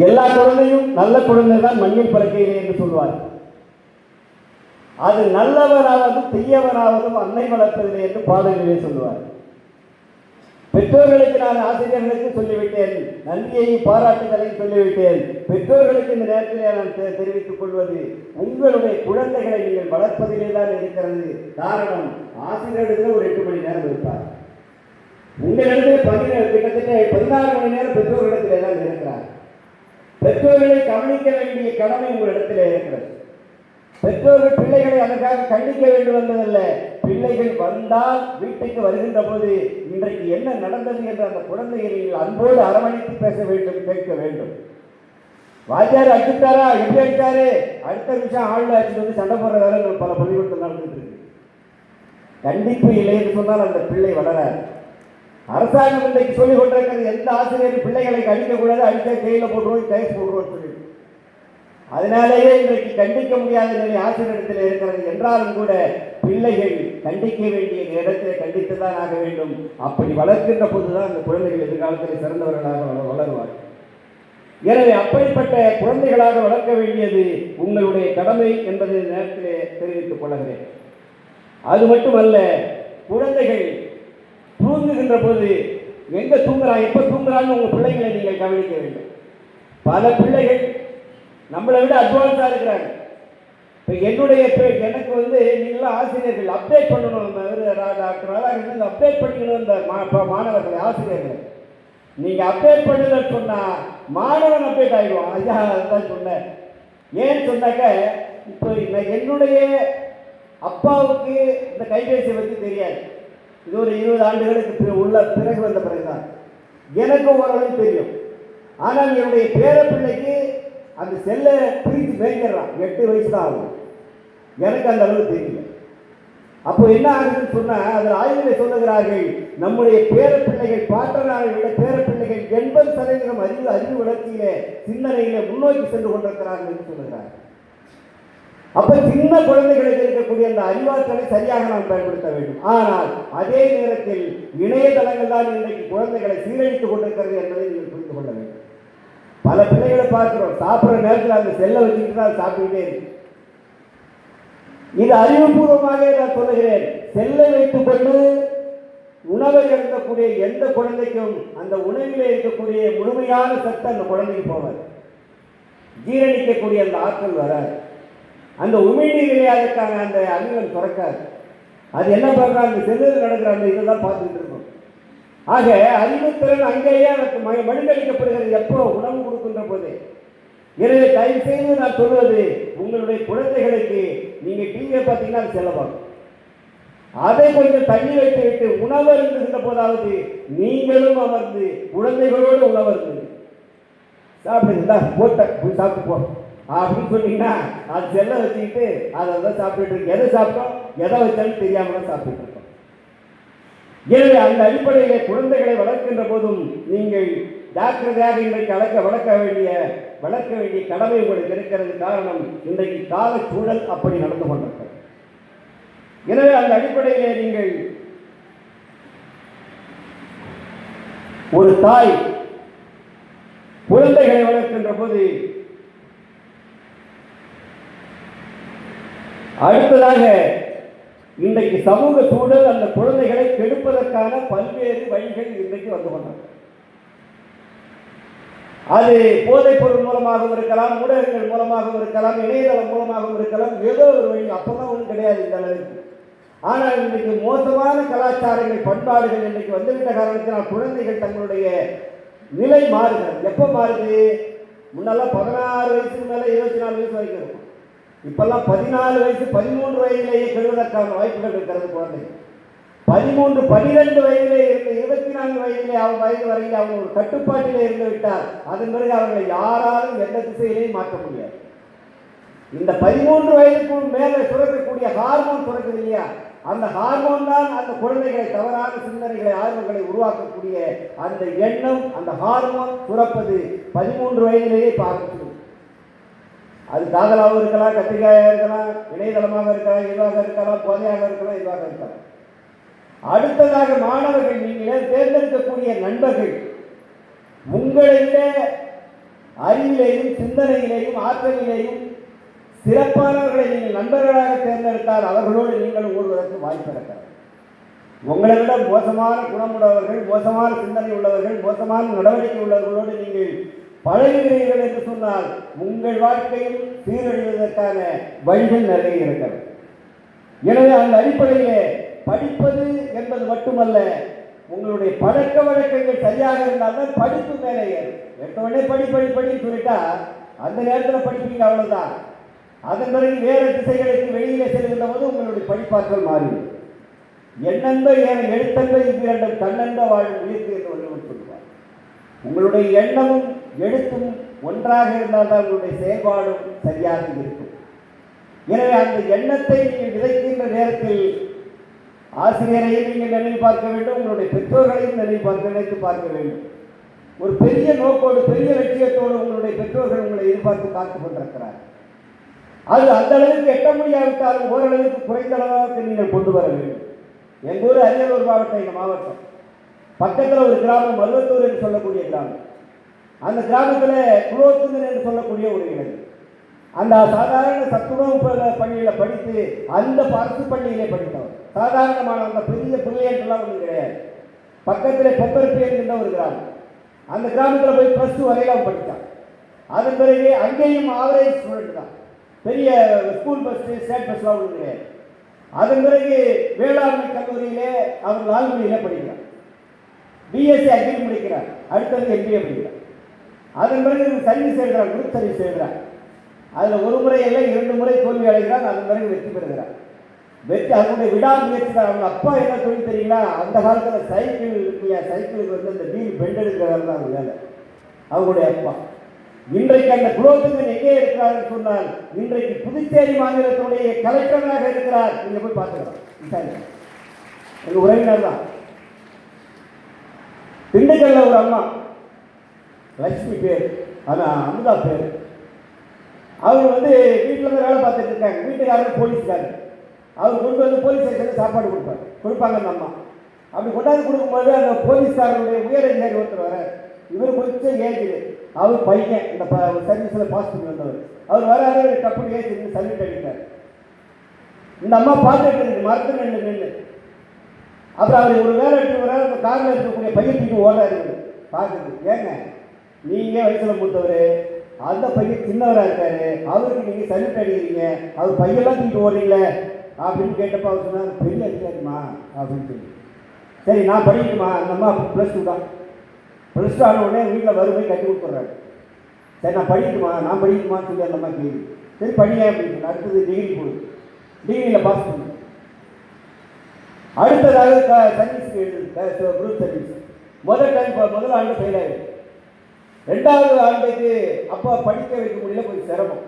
எல்லா குழந்தையும் நல்ல குழந்தை தான் மண்ணில் பிறக்கையிலே என்று சொல்வார். அது நல்லவராவதும் தீயவராவதும் அன்னை வளர்ப்பதில்லை என்று பாடலிலே சொல்லுவார். பெற்றோர்களுக்கு நான் ஆசிரியர்களுக்கு சொல்லிவிட்டேன், நன்றியையும் பாராட்டுதலையும் சொல்லிவிட்டேன். பெற்றோர்களுக்கு இந்த நேரத்திலே நான் தெரிவித்துக் கொள்வது, உங்களுடைய குழந்தைகளை நீங்கள் வளர்ப்பதிலே தான் இருக்கிறது. காரணம், ஆசிரியர்களுக்கு ஒரு 8 மணி நேரம் இருப்பார். உங்களிடத்திலே கிட்டத்தட்ட 16 மணி நேரம் பெற்றோர்களிடத்திலே தான் இருக்கிறார். பெற்றோர்களை கவனிக்க வேண்டிய கடமை உங்களிடத்திலே இருக்கிறது. பெற்றோர்கள் பிள்ளைகளை அதற்காக கண்டிக்க வேண்டும் என்பதல்ல. பிள்ளைகள் வந்தால் வீட்டுக்கு வருகின்ற போது இன்றைக்கு என்ன நடந்தது என்று அந்த குழந்தைகளை அன்போடு அரவணைத்து பேச வேண்டும், கேட்க வேண்டும். வாத்தியார் அடிச்சுட்டாரா, எப்படி அடித்தாரு, அடுத்த நிமிஷம் ஆள் அடிச்சு வந்து சண்டை போடுற வேலை பல பள்ளிக்கூடத்தில் நடந்துட்டு இருக்கு. கண்டிப்பு இல்லை என்று சொன்னால் அந்த பிள்ளை வளராது. அரசாங்கம் இன்றைக்கு சொல்லிக் கொண்டிருக்கிறது, எந்த ஆசிரியர் பிள்ளைகளை அடிக்கக்கூடாது, அடிக்க கையில் போட்டுருவோம், கேஸ் போட்டுருவோம் சொல்லி. அதனாலேயே இன்றைக்கு கண்டிக்க முடியாத நிலை ஆசிரியரிடத்தில் இருக்கிறது. என்றாலும் கூட பிள்ளைகள் கண்டிக்க வேண்டிய இடத்தில் கண்டித்துதான் ஆக வேண்டும். அப்படி வளர்க்கின்ற போதுதான் அந்த குழந்தைகள் எதிர்காலத்தில் சிறந்தவர்களாக வளருவார். எனவே அப்படிப்பட்ட குழந்தைகளாக வளர்க்க வேண்டியது உங்களுடைய கடமை என்பதை நேரத்திலே தெரிவித்துக் கொள்கிறேன். அது மட்டுமல்ல, குழந்தைகள் தூங்குகின்ற போது எங்க தூங்குறான், எப்ப தூங்குறான்னு உங்க பிள்ளைகளை நீங்கள் கவனிக்க வேண்டும். பல பிள்ளைகள் நம்மளை விட அட்வான்ஸா இருக்கிறாங்க. இப்போ எனக்கு நீங்களாம் ஆசிரியர்கள் அப்டேட் பண்ணணும். டாக்டர் ராதாகிருஷ்ணன் அப்டேட் பண்ணிக்கணும் இந்த மாணவர்களை, ஆசிரியர்களை. நீங்க அப்டேட் பண்ணுன்னு சொன்னா மாணவன் அப்டேட் ஆகிடுவான். அதுதான் சொன்னேன். ஏன்னு சொன்னாக்க, இப்போ என்னுடைய அப்பாவுக்கு இந்த கைபேசி பற்றி தெரியாது. இது ஒரு 20 ஆண்டுகளுக்கு உள்ள பிறகு வந்த பிறகுதான் எனக்கு ஓரளவு தெரியும். ஆனால் என்னுடைய பேர பிள்ளைக்கு அந்த செல்லை பிரித்து மேய்க்கிறான். 8 வயசு தான் ஆகும். எனக்கு அந்த அளவு தெரியல. அப்போ என்ன ஆகுதுன்னு சொன்னா, அதில் ஆய்வில் சொல்லுகிறார்கள், நம்முடைய பேர பிள்ளைகள் பாட்டனாரை விட பேர பிள்ளைகள் 80% அறிவு வளர்ச்சியிலே சிந்தனையிலே முன்னோக்கி சென்று கொண்டிருக்கிறார்கள் என்று சொல்லுகிறார்கள். அப்ப சின்ன குழந்தைகளுக்கு இருக்கக்கூடிய அந்த அறிவாற்றலை சரியாக நாம் பயன்படுத்த வேண்டும். ஆனால் அதே நேரத்தில் இணையதளங்கள் தான் இன்றைக்கு குழந்தைகளை சீரழித்துக் கொண்டிருக்கிறது என்பதை நீங்கள் புரிந்து கொள்ள வேண்டும். பல பிள்ளைகளை பார்க்கிறோம், சாப்பிட்ற நேரத்தில் அந்த செல்லை வச்சுக்கிட்டு தான் சாப்பிட்டுக்கிட்டே இருக்கு. இது அறிவுபூர்வமாக நான் சொல்லுகிறேன். செல்லை வைத்துக் கொண்டு உணவை எடுக்கக்கூடிய எந்த குழந்தைக்கும் அந்த உணவிலே இருக்கக்கூடிய முழுமையான சத்து அந்த குழந்தைக்கு போவார். ஜீரணிக்கக்கூடிய அந்த ஆற்றல் வராது. அந்த உமிழ்நீரிலே அதற்கான அந்த அறிவன் சுரக்காது. அது என்ன பண்ணுறா, அந்த செல்லில் நடக்கிற அந்த இதெல்லாம் பார்த்துக்கிட்டு இருக்கும். ஆக அறிவுத்திறன் அங்கேயே அதற்கு மழுங்கடிக்கப்படுகிறது எப்போ உணவு கொடுக்கின்ற போதே. எனவே தயவு செய்து நான் சொல்வது, உங்களுடைய குழந்தைகளுக்கு நீங்க டிவியை பார்த்தீங்கன்னா அது செல்லவாகும். அதை கொஞ்சம் தள்ளி வைத்து விட்டு உணவு இருந்துகின்ற போதாவது நீங்களும் அமர்ந்து குழந்தைகளோடு உணவருந்து சாப்பிடுங்களா, போட்ட போய் சாப்பிட்டு போ அப்படின்னு சொன்னீங்கன்னா அது செல்ல வச்சுக்கிட்டு அதை தான் சாப்பிட்டு இருக்கு. எதை சாப்பிட்டோம், எதை வச்சாலும் தெரியாம தான் சாப்பிட்டு இருக்கோம். எனவே அந்த அடிப்படையிலே குழந்தைகளை வளர்க்கின்ற போதும் நீங்கள் ஜாக்கிரதையாக இன்றைக்கு வளர்க்க வேண்டிய கடமை உங்களுக்கு இருக்கிறது. காரணம், இன்றைக்கு கால சூழல் அப்படி நடந்து கொண்டிருக்கிறது. எனவே அந்த அடிப்படையிலே நீங்கள் ஒரு தாய் குழந்தைகளை வளர்க்கின்ற போது அடுத்ததாக இன்றைக்கு சமூக சூழல் அந்த குழந்தைகளை கெடுப்பதற்கான பல்வேறு வழிகள் இன்றைக்கு வந்து கொண்டது. அது போதைப் பொருள் மூலமாகவும் இருக்கலாம், ஊடகங்கள் மூலமாகவும் இருக்கலாம், இணையதளம் மூலமாகவும் இருக்கலாம். ஏதோ ஒரு வழி, அப்பதான் ஒன்றும் கிடையாது இந்த அளவுக்கு. ஆனால் இன்றைக்கு மோசமான கலாச்சாரங்கள், பண்பாடுகள் இன்றைக்கு வந்துவிட்ட காரணத்தினால் குழந்தைகள் தங்களுடைய நிலை மாறுகிறது. எப்போ மாறுது? முன்னெல்லாம் 16 வயசுக்கு மேலே 24 வயசு வரைக்கும் இருக்கும். இப்பெல்லாம் 14 வயசு 13 வயதிலேயே கெடுவதற்கான வாய்ப்புகள் இருக்கிறது. குழந்தைகள் 13, 12 வயதிலே இருந்து 24 வயதிலே அவன் வயது வரையில் அவங்க ஒரு கட்டுப்பாட்டிலே இருந்து விட்டார். அதன் பிறகு அவர்களை யாராலும் எந்த திசையிலையும் மாற்ற முடியாது. இந்த 13 வயதுக்கும் மேலே சுரக்கக்கூடிய ஹார்மோன் சுரக்குது இல்லையா, அந்த ஹார்மோன் தான் அந்த குழந்தைகளை தவறான சிந்தனைகளை, ஆர்வங்களை உருவாக்கக்கூடிய அந்த எண்ணம், அந்த ஹார்மோன் சுரப்பது 13 வயதிலேயே ஆரம்பிச்சிடும். அது காதலாகவும் இருக்கலாம், கத்திரிக்காயாக இருக்கலாம், இணையதளமாக இருக்கலாம், இதுவாக இருக்கலாம், போதையாக இருக்கலாம், இதுவாக இருக்கலாம். அடுத்ததாக மாணவர்கள், நீங்களே தேர்ந்தெடுக்கக்கூடிய நண்பர்கள் உங்களை விட அறிவிலேயும் சிந்தனையிலேயும் ஆற்றலிலேயும் சிறப்பானவர்களை நீங்கள் நண்பர்களாக தேர்ந்தெடுத்தால் அவர்களோடு நீங்கள் ஓடுவதற்கு வாய்ப்பு இருக்கிறது. உங்களை விட மோசமான குணமுள்ளவர்கள், மோசமான சிந்தனை உள்ளவர்கள், மோசமான நடவடிக்கை உள்ளவர்களோடு நீங்கள் பழகுகிறீர்கள் என்று சொன்னால் உங்கள் வாழ்க்கையில் சீரழிவதற்கான வழிகள் நிறைய இருக்கிறது. எனவே அந்த அடிப்படையிலே படிப்பது என்பது மட்டுமல்ல, உங்களுடைய பழக்க வழக்கங்கள் சரியாக இருந்தால்தான் படிப்பு மேலே ஏறும். எடுத்தவொடனே படின்னு சொல்லிட்டா அந்த நேரத்தில் படிப்பீங்க, அவ்வளவுதான். அதன் பிறகு வேறு திசைகளுக்கு வெளியிலே செல்கின்ற போது உங்களுடைய படிப்பாற்றல் மாறிடும். எண்ணென்ப ஏன் எழுத்தென்ப இவ்விரண்டும் கண்ணென்ப வாழும் உயிர்த்து என்று வள்ளுவர் சொல்வார். உங்களுடைய எண்ணமும் எழுத்தும் ஒன்றாக இருந்தால்தான் உங்களுடைய செயல்பாடும் சரியாக இருக்கும். எனவே அந்த எண்ணத்தை நீங்கள் விதைக்கின்ற நேரத்தில் ஆசிரியரையும் நீங்கள் நினைவு பார்க்க வேண்டும், உங்களுடைய பெற்றோர்களையும் நினைத்து பார்க்க வேண்டும். ஒரு பெரிய நோக்கோடு, பெரிய லட்சியத்தோடு உங்களுடைய பெற்றோர்கள் உங்களை எதிர்பார்த்து காத்துக் கொண்டிருக்கிறார். அது அந்த அளவுக்கு எட்ட முடியாவிட்டாலும் ஓரளவுக்கு குறைந்த அளவுக்கு நீங்கள் கொண்டு வர வேண்டும். எங்கள் ஊர் அரியலூர் மாவட்டம், எங்கள் மாவட்டம் பக்கத்தில் ஒரு கிராமம் மருவத்தூர் என்று சொல்லக்கூடிய கிராமம். அந்த கிராமத்தில் குலோத்துங்கன் என்று சொல்லக்கூடிய ஒரு இடம். அந்த சாதாரண சத்துணவு பள்ளியில் படித்து அந்த அரசு பள்ளியிலே படித்தவர். சாதாரணமான அந்த பெரிய பிள்ளையெல்லாம் ஒன்றும் கிடையாது. பக்கத்தில் பெப்பர்பி என்கின்ற ஒரு கிராமம். அந்த கிராமத்தில் போய் +2 வரையில் அவன் படித்தான். அதன் பிறகு அங்கேயும் ஆவரேஜ் ஸ்டூடெண்ட் தான். பெரிய ஸ்கூல் பஸ், ஸ்டேட் பஸ்லாம் ஒன்றும் கிடையாது. அதன் பிறகு வேளாண்மை கல்லூரியிலே அவர் லால்குடியிலே படிக்கிறார். பிஎஸ்சி அக்ரி முடிக்கிறார். அடுத்தது MBA படிக்கிறார். அதன் பிறகு சர்வீஸ் எழுதுகிறார், குரூப் சர்வீஸ் எழுதுகிறார். அதில் ஒரு முறை இல்லை 2 முறை தோல்வி அடைகிறார். அதன் பிறகு வெற்றி பெறுகிறார். அவங்களுடைய விடாமுயற்சி தான். அவங்க அப்பா என்ன தொழில் தெரியுங்களா? அந்த காலத்தில் சைக்கிள் இல்லையா, சைக்கிளுக்கு வந்து அந்த வீல் பெண்ட் எடுக்கிற வேலை தான் வேலை அவங்களுடைய அப்பா. இன்றைக்கு அந்த குலோத்துங்கன் எங்கே இருக்கிறார் சொன்னால், இன்றைக்கு புதுச்சேரி மாநிலத்தினுடைய கலெக்டராக இருக்கிறார். நீங்க போய் பார்த்துக்கலாம், எங்க உறவினர் தான். திண்டுக்கல்ல ஒரு அம்மா, லட்சுமி பேர், அதான் அமுதா பேர். அவங்க வந்து வீட்டில் வந்து வேலை பார்த்துட்டு இருக்காங்க. வீட்டுக்காரர் போலீஸ்காரர். அவர் கொண்டு வந்து போலீஸ் ஸ்டேஷனுக்கு சாப்பாடு கொடுப்பாங்க அந்த அம்மா. அப்படி கொண்டாந்து கொடுக்கும்போது அந்த போலீஸ்காரனுடைய உயர் அதிகாரி ஒருத்தர் வர, இவர் கொஞ்சம் ஏஜ், அவர் பையன் இந்த சர்வீஸில் பாஸ் பண்ணி வந்தவர். அவர் வராரு, டப்புனு ஏஜ் சல்யூட் அடிக்கிறார். இந்த அம்மா பார்த்துட்டு இருக்கு, மரத்து நின்று. அப்புறம் அவர் ஒரு வேலை எடுத்து வர, அந்த காரில் இருக்கக்கூடிய பையன் தூக்கி ஓடாரு. பார்க்குது, ஏங்க நீங்கள் வயசில் மூத்தவர், அந்த பையன் சின்னவராக இருக்காரு, அவருக்கு நீங்கள் சல்யூட் அடிக்கிறீங்க, அவர் பையெல்லாம் தூக்கிட்டு ஓடுறீங்களே அப்படின்னு கேட்டப்போ அவர் சொன்னார், பெரிய அதிகாரிமா அப்படின்னு சொல்லி. சரி நான் படிக்கணுமா? அந்த அம்மா +2 தான். +2 ஆன உடனே வீட்டில் வறுமை கட்டி கொடுத்துட்றாரு. சரி நான் படிக்கணுமான்னு சொல்லி அந்த அம்மா கேள்வி. சரி படிங்க அப்படின்னு சொல்லி அடுத்தது டிகிரி போடு, டிகிரியில் பாஸ் பண்ணு. அடுத்ததாக சர்வீஸ்க்கு எழுது, குரூப் சர்வீஸ். முதல் ஆண்டு ஃபெயில் ஆகிடும். 2வது ஆண்டுக்கு அப்போ படிக்க வைக்க முடியல, கொஞ்சம் சிரமம்.